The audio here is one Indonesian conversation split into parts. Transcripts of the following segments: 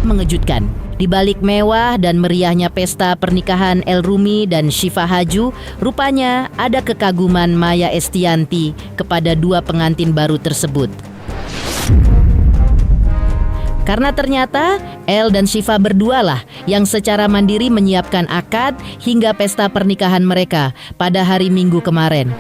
mengejutkan. Di balik mewah dan meriahnya pesta pernikahan El Rumi dan Syifa Haju, rupanya ada kekaguman Maya Estianty kepada dua pengantin baru tersebut. Karena ternyata El dan Syifa berdualah yang secara mandiri menyiapkan akad hingga pesta pernikahan mereka pada hari Minggu kemarin.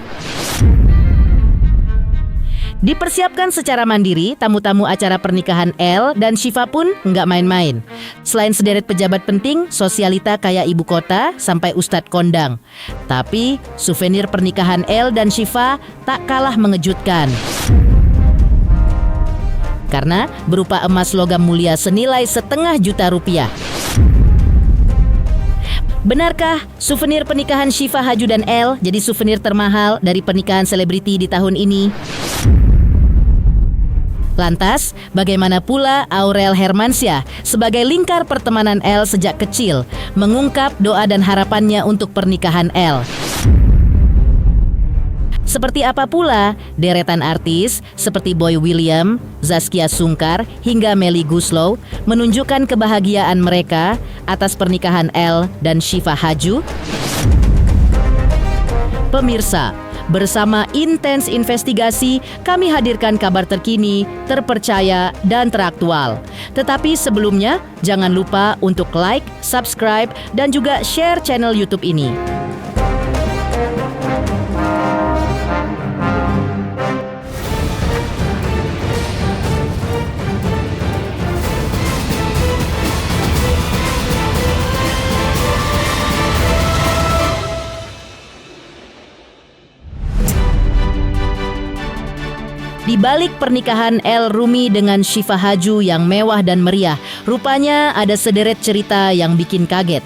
Dipersiapkan secara mandiri, tamu-tamu acara pernikahan El dan Syifa pun nggak main-main. Selain sederet pejabat penting, sosialita kayak ibu kota sampai ustadz kondang. Tapi souvenir pernikahan El dan Syifa tak kalah mengejutkan. Karena berupa emas logam mulia senilai Rp500.000. Benarkah souvenir pernikahan Syifa Haju dan El jadi souvenir termahal dari pernikahan selebriti di tahun ini? Lantas, bagaimana pula Aurel Hermansyah sebagai lingkar pertemanan El sejak kecil mengungkap doa dan harapannya untuk pernikahan El? Seperti apa pula deretan artis seperti Boy William, Zaskia Sungkar hingga Melly Goeslaw menunjukkan kebahagiaan mereka atas pernikahan El dan Syifa Haju? Pemirsa, bersama intens investigasi, kami hadirkan kabar terkini, terpercaya, dan teraktual. Tetapi sebelumnya, jangan lupa untuk like, subscribe, dan juga share channel YouTube ini. Di balik pernikahan El Rumi dengan Syifa Haju yang mewah dan meriah, rupanya ada sederet cerita yang bikin kaget.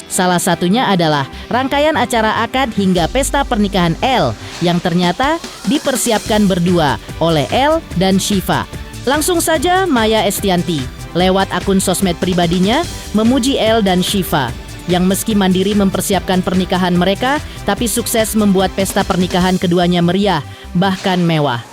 Salah satunya adalah rangkaian acara akad hingga pesta pernikahan El yang ternyata dipersiapkan berdua oleh El dan Syifa. Langsung saja Maya Estianty lewat akun sosmed pribadinya memuji El dan Syifa yang meski mandiri mempersiapkan pernikahan mereka, tapi sukses membuat pesta pernikahan keduanya meriah, bahkan mewah.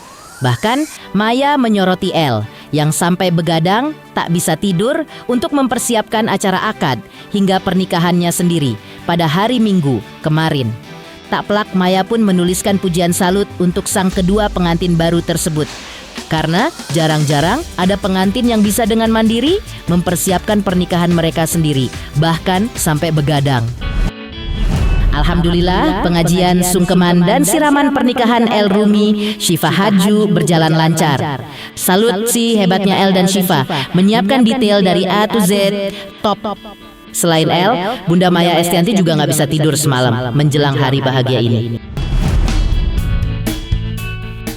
Bahkan Maya menyoroti El yang sampai begadang tak bisa tidur untuk mempersiapkan acara akad hingga pernikahannya sendiri pada hari Minggu kemarin. Tak pelak Maya pun menuliskan pujian salut untuk sang kedua pengantin baru tersebut. Karena jarang-jarang ada pengantin yang bisa dengan mandiri mempersiapkan pernikahan mereka sendiri, bahkan sampai begadang. Alhamdulillah, pengajian, sungkeman, dan siraman pernikahan El Rumi, Syifa Haju berjalan lancar. Salut sih hebatnya El dan Syifa, menyiapkan detail dari A to Z, top. Selain El, Bunda Maya Estianty juga nggak bisa tidur semalam menjelang hari bahagia ini.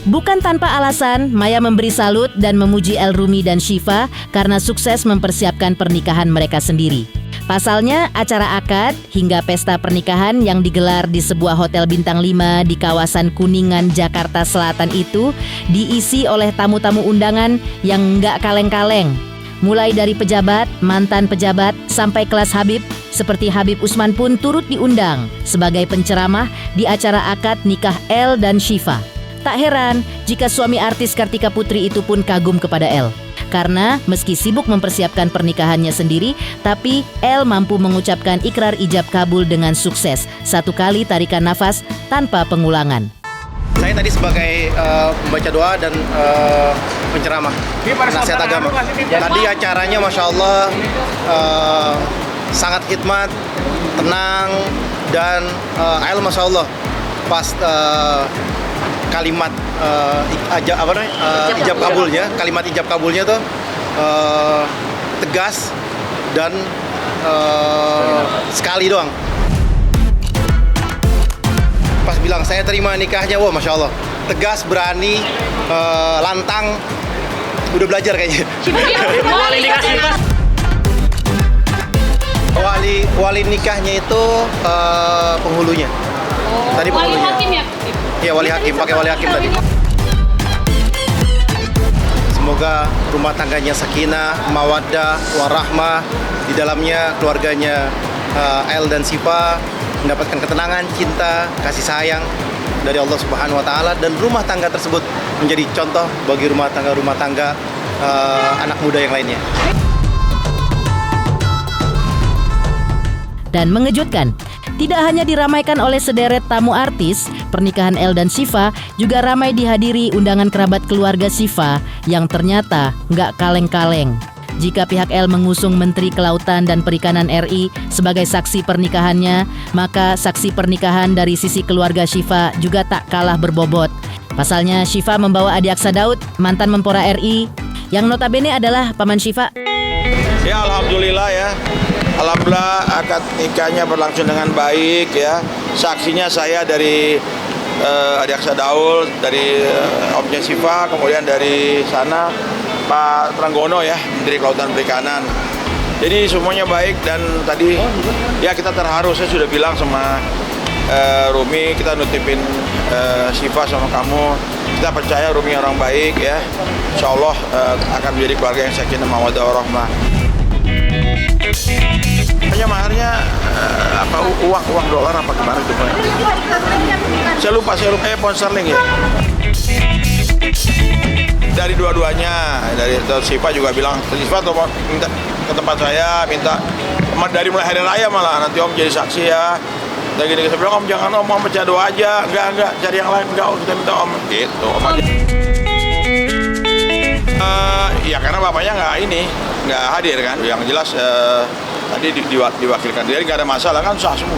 Bukan tanpa alasan, Maya memberi salut dan memuji El Rumi dan Syifa karena sukses mempersiapkan pernikahan mereka sendiri. Pasalnya, acara akad hingga pesta pernikahan yang digelar di sebuah hotel bintang 5 di kawasan Kuningan, Jakarta Selatan itu diisi oleh tamu-tamu undangan yang nggak kaleng-kaleng. Mulai dari pejabat, mantan pejabat, sampai kelas Habib, seperti Habib Usman pun turut diundang sebagai penceramah di acara akad nikah El dan Syifa. Tak heran jika suami artis Kartika Putri itu pun kagum kepada El. Karena meski sibuk mempersiapkan pernikahannya sendiri, tapi El mampu mengucapkan ikrar ijab kabul dengan sukses. Satu kali tarikan nafas tanpa pengulangan. Saya tadi sebagai pembaca doa dan penceramah nasihat agama. Tadi acaranya Masya Allah sangat khidmat, tenang, dan El Masya Allah pas kalimat ijab kabulnya, kalimat ijab kabulnya tuh tegas dan sekali doang. Pas bilang saya terima nikahnya, wah Masya Allah, tegas, berani, lantang, udah belajar kayaknya. Wali nikahnya itu penghulunya. Tadi penghulunya. Wali hakim ya? Iya, wali hakim, pakai wali hakim tadi. Semoga rumah tangganya sakinah, mawaddah, warahmah, di dalamnya keluarganya El dan Syifa mendapatkan ketenangan, cinta, kasih sayang dari Allah Subhanahu wa taala, dan rumah tangga tersebut menjadi contoh bagi rumah tangga anak muda yang lainnya. Dan mengejutkan, tidak hanya diramaikan oleh sederet tamu artis, pernikahan El dan Syifa juga ramai dihadiri undangan kerabat keluarga Syifa yang ternyata nggak kaleng-kaleng. Jika pihak El mengusung Menteri Kelautan dan Perikanan RI sebagai saksi pernikahannya, maka saksi pernikahan dari sisi keluarga Syifa juga tak kalah berbobot. Pasalnya Syifa membawa Adi Aksa Daud, mantan Menpora RI, yang notabene adalah paman Syifa. Ya, alhamdulillah ya. Alhamdulillah akad nikahnya berlangsung dengan baik ya. Saksinya saya dari Adi Aksa Daud, dari omnya Syifa, kemudian dari sana Pak Tranggono ya, Menteri Kelautan Perikanan. Jadi semuanya baik dan tadi ya kita terharu, saya sudah bilang sama Rumi, kita nutipin Syifa sama kamu, kita percaya Rumi orang baik ya. Insya Allah akan menjadi keluarga yang sakinah mawaddah warahmah. Hanya maharnya apa uang dolar apa gimana itu Pak? Saya lupa pound sterling ya. Dari dua-duanya, dari Syifa juga bilang, Syifa tuh minta ke tempat saya, minta dari mulai hari raya malah nanti Om jadi saksi ya. Dan gini saya bilang, Om jangan Om baca doa aja, enggak cari yang lain, enggak kita minta Om gitu Om aja. Ya karena bapaknya nggak hadir kan, yang jelas tadi diwakilkan dia, nggak ada masalah kan, sah semua.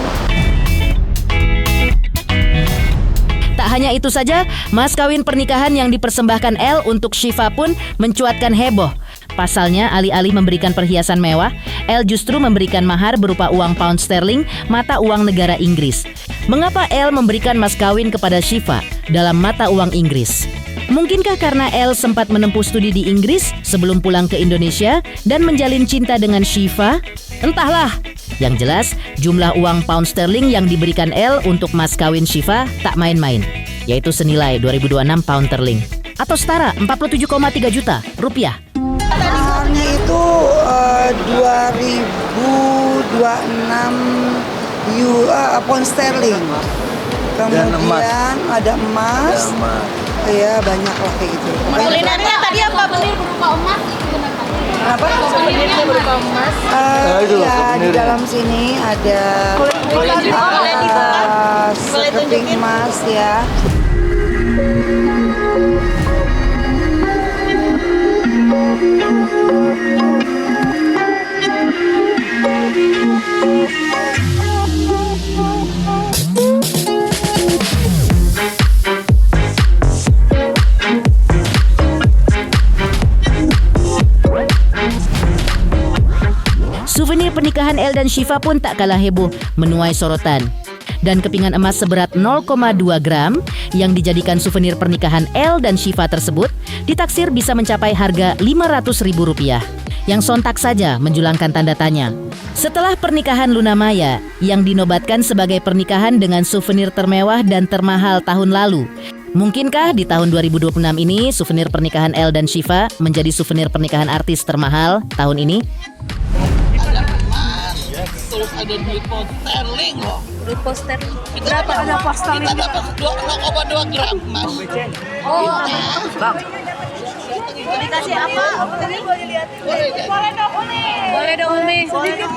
Tak hanya itu saja, mas kawin pernikahan yang dipersembahkan El untuk Syifa pun mencuatkan heboh. Pasalnya, alih-alih memberikan perhiasan mewah, El justru memberikan mahar berupa uang pound sterling, mata uang negara Inggris. Mengapa El memberikan mas kawin kepada Syifa dalam mata uang Inggris? Mungkinkah karena El sempat menempuh studi di Inggris sebelum pulang ke Indonesia dan menjalin cinta dengan Syifa? Entahlah. Yang jelas, jumlah uang pound sterling yang diberikan El untuk mas kawin Syifa tak main-main, yaitu senilai 2026 pound sterling atau setara 47,3 juta rupiah. Maharnya itu 2026 pound sterling. Kemudian ada emas. Iya, banyak lah kayak gitu. Kulinernya tadi apa? Souvenir berupa emas. Apa? Souvenirnya berupa emas. Iya, di dalam sini ada sekeping emas ya. Souvenir pernikahan El dan Syifa pun tak kalah heboh menuai sorotan. Dan kepingan emas seberat 0,2 gram yang dijadikan souvenir pernikahan El dan Syifa tersebut ditaksir bisa mencapai harga Rp500.000, yang sontak saja menjulangkan tanda tanya. Setelah pernikahan Luna Maya yang dinobatkan sebagai pernikahan dengan souvenir termewah dan termahal tahun lalu, mungkinkah di tahun 2026 ini souvenir pernikahan El dan Syifa menjadi souvenir pernikahan artis termahal tahun ini? Terus ada duit pound sterling loh. Duit pound sterling. Berapa ada pound sterling? Kita dapat 0,2 gram emas. Oh, bang. Dikasih apa? Boleh lihat. Boleh dong Umi. Sedikit.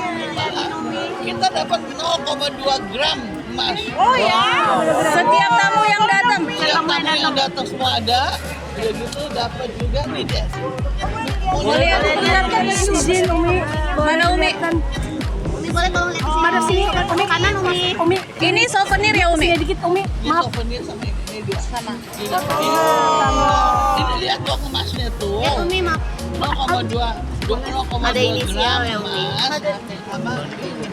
Kita dapat 0,2 gram emas. Oh ya. Setiap tamu yang datang. Setiap tamu yang datang semua ada. Udah gitu dapat juga nih deh. Boleh lihat kan izin Umi. Mana Umi? Boleh kalau lihat sini. Ada sini, Umi kanan Umi. Ini souvenir ya Umi? Sedikit Umi. Ini Maaf. souvenir sama ini dia. Sama. Ini lihat dong emasnya tuh. Ya Umi maaf. 0,2 Ada inisial ya, Umi. emas sama ini.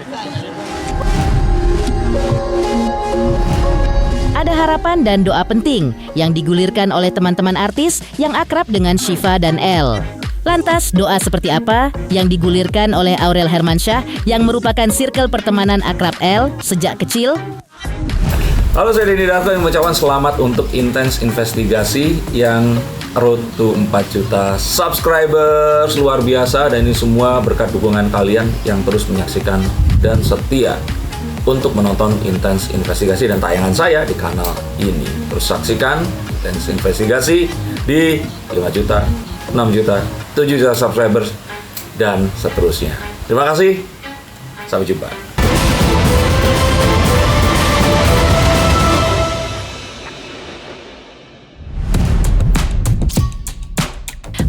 Ada harapan dan doa penting yang digulirkan oleh teman-teman artis yang akrab dengan Syifa dan El. Lantas, doa seperti apa yang digulirkan oleh Aurel Hermansyah yang merupakan circle pertemanan akrab El sejak kecil? Halo, saya Denny Darto yang mengucapkan selamat untuk Intens Investigasi yang road to 4 juta subscribers, luar biasa, dan ini semua berkat dukungan kalian yang terus menyaksikan dan setia untuk menonton Intens Investigasi dan tayangan saya di kanal ini. Terus saksikan Intens Investigasi di 5 juta, 6 juta, 7 juta subscribers, dan seterusnya. Terima kasih, sampai jumpa.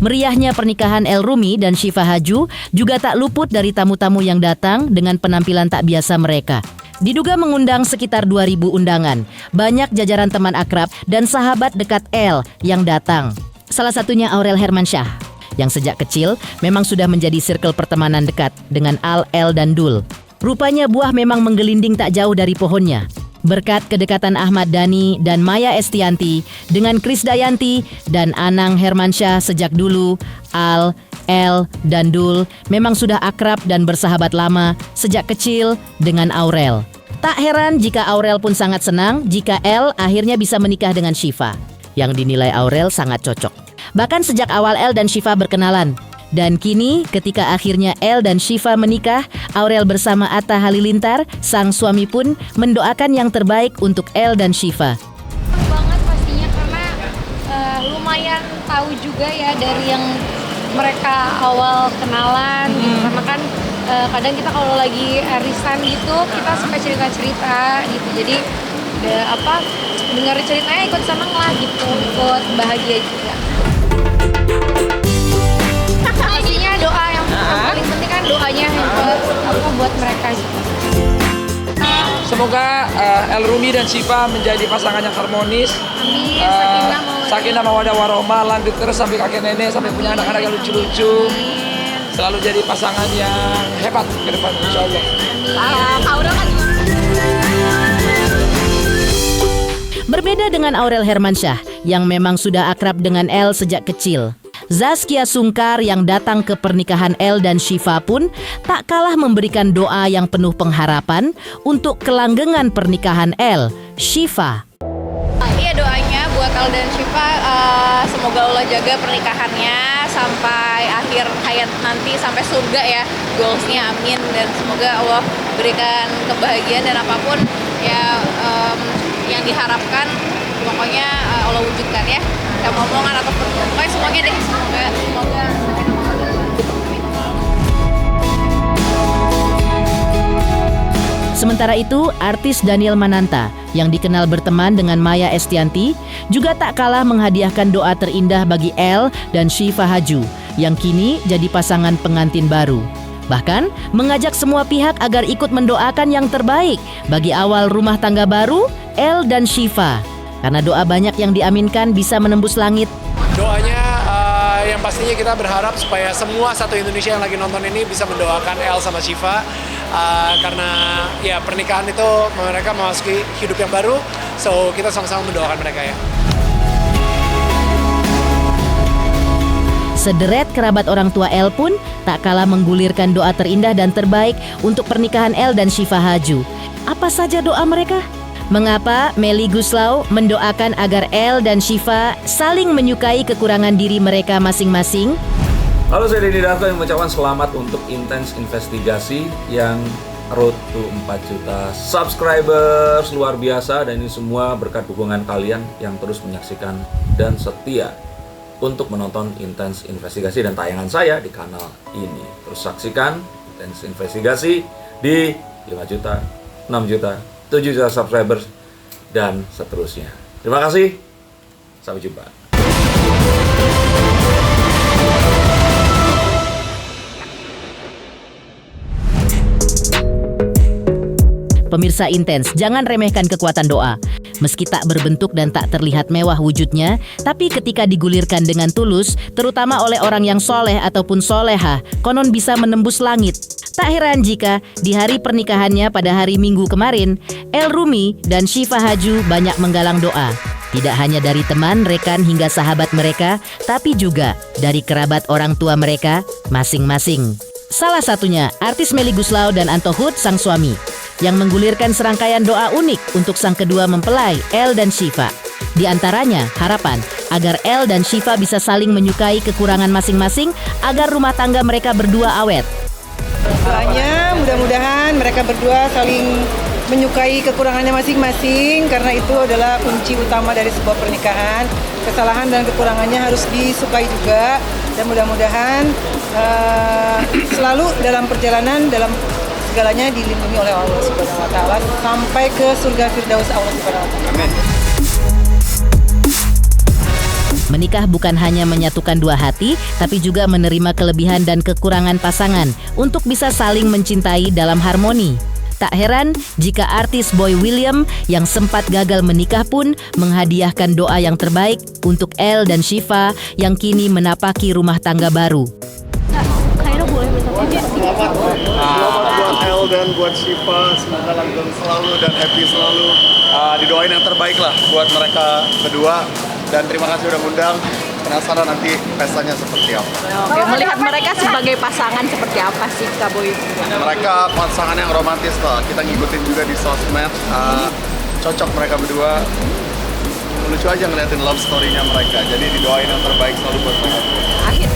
Meriahnya pernikahan El Rumi dan Syifa Haju juga tak luput dari tamu-tamu yang datang dengan penampilan tak biasa mereka. Diduga mengundang sekitar 2.000 undangan. Banyak jajaran teman akrab dan sahabat dekat El yang datang. Salah satunya Aurel Hermansyah, yang sejak kecil memang sudah menjadi circle pertemanan dekat dengan Al, El, dan Dul. Rupanya buah memang menggelinding tak jauh dari pohonnya. Berkat kedekatan Ahmad Dhani dan Maya Estianty dengan Krisdayanti dan Anang Hermansyah sejak dulu, Al, El, dan Dul memang sudah akrab dan bersahabat lama sejak kecil dengan Aurel. Tak heran jika Aurel pun sangat senang jika El akhirnya bisa menikah dengan Syifa, yang dinilai Aurel sangat cocok. Bahkan sejak awal El dan Syifa berkenalan. Dan kini ketika akhirnya El dan Syifa menikah, Aurel bersama Atta Halilintar, sang suami pun mendoakan yang terbaik untuk El dan Syifa. Banget pastinya karena lumayan tahu juga ya dari yang mereka awal kenalan gitu. Karena kan kadang kita kalau lagi arisan gitu kita suka cerita-cerita gitu. Jadi dengar ceritanya ikut seneng lah gitu, ikut bahagia juga. Pastinya doa yang paling penting kan doanya yang buat mereka gitu. Semoga El Rumi dan Syifa menjadi pasangan yang harmonis. Amin. Sakinah mawaddah warohmah, lanjut terus sampai kakek nenek, sampai punya anak-anak yang lucu-lucu. Selalu jadi pasangan yang hebat ke depan, insya Allah. Aurel kan juga. Berbeda dengan Aurel Hermansyah yang memang sudah akrab dengan El sejak kecil. Zaskia Sungkar yang datang ke pernikahan El dan Syifa pun tak kalah memberikan doa yang penuh pengharapan untuk kelanggengan pernikahan El, Syifa. Iya, doanya buat El dan Syifa, semoga Allah jaga pernikahannya sampai akhir hayat nanti, sampai surga ya, goalsnya amin. Dan semoga Allah berikan kebahagiaan dan apapun ya yang diharapkan, pokoknya Allah wujudkan ya. Kita omongan ataupun pokoknya semuanya deh, semoga. Sementara itu, artis Daniel Mananta yang dikenal berteman dengan Maya Estianty juga tak kalah menghadiahkan doa terindah bagi El dan Syifa Haju yang kini jadi pasangan pengantin baru. Bahkan mengajak semua pihak agar ikut mendoakan yang terbaik bagi awal rumah tangga baru El dan Syifa. Karena doa banyak yang diaminkan bisa menembus langit. Doanya yang pastinya kita berharap supaya semua satu Indonesia yang lagi nonton ini bisa mendoakan El sama Syifa. Karena ya pernikahan itu mereka memasuki hidup yang baru. So kita sama-sama mendoakan mereka ya. Sederet kerabat orang tua El pun tak kalah menggulirkan doa terindah dan terbaik untuk pernikahan El dan Syifa Haju. Apa saja doa mereka? Mengapa Melly Guslau mendoakan agar El dan Syifa saling menyukai kekurangan diri mereka masing-masing? Halo, saya Denny Darto yang mengucapkan selamat untuk Intens Investigasi yang road to 4 juta subscribers, luar biasa. Dan ini semua berkat dukungan kalian yang terus menyaksikan dan setia untuk menonton Intens Investigasi dan tayangan saya di kanal ini. Terus saksikan Intens Investigasi di 5 juta, 6 juta, 7 juta subscribers, dan seterusnya. Terima kasih, sampai jumpa. Pemirsa Intens, jangan remehkan kekuatan doa. Meski tak berbentuk dan tak terlihat mewah wujudnya, tapi ketika digulirkan dengan tulus, terutama oleh orang yang soleh ataupun solehah, konon bisa menembus langit. Tak heran jika di hari pernikahannya pada hari Minggu kemarin, El Rumi dan Syifa Haju banyak menggalang doa. Tidak hanya dari teman, rekan hingga sahabat mereka, tapi juga dari kerabat orang tua mereka masing-masing. Salah satunya artis Melly Guslau dan Anto Hood, sang suami, yang menggulirkan serangkaian doa unik untuk sang kedua mempelai, El dan Syifa. Di antaranya harapan agar El dan Syifa bisa saling menyukai kekurangan masing-masing agar rumah tangga mereka berdua awet. Doanya mudah-mudahan mereka berdua saling menyukai kekurangannya masing-masing, karena itu adalah kunci utama dari sebuah pernikahan. Kesalahan dan kekurangannya harus disukai juga, dan mudah-mudahan selalu dalam perjalanan, dalam segalanya dilindungi oleh Allah Subhanahu wa taala sampai ke surga firdaus Allah Subhanahu wa taala. Amin. menikah bukan hanya menyatukan dua hati, tapi juga menerima kelebihan dan kekurangan pasangan untuk bisa saling mencintai dalam harmoni. Tak heran jika artis Boy William yang sempat gagal menikah pun menghadiahkan doa yang terbaik untuk Elle dan Syifa yang kini menapaki rumah tangga baru. Khairul boleh minta Selamat buat Elle dan buat Syifa, semoga langgeng selalu dan happy selalu. Didoain yang terbaik lah buat mereka berdua, dan terima kasih udah ngundang. Penasaran nanti pestanya seperti apa. Oke, melihat mereka sebagai pasangan seperti apa sih Kak Boy? Mereka pasangan yang romantis lah, kita ngikutin juga di sosmed. Cocok mereka berdua. Lucu aja ngeliatin love story-nya mereka, jadi didoain yang terbaik selalu buat mereka. Akhir.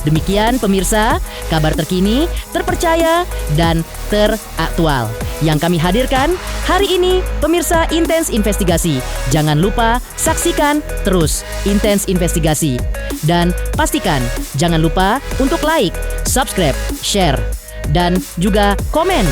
Demikian pemirsa, kabar terkini, terpercaya, dan teraktual yang kami hadirkan hari ini. Pemirsa Intens Investigasi, jangan lupa saksikan terus Intens Investigasi. Dan pastikan jangan lupa untuk like, subscribe, share, dan juga komen.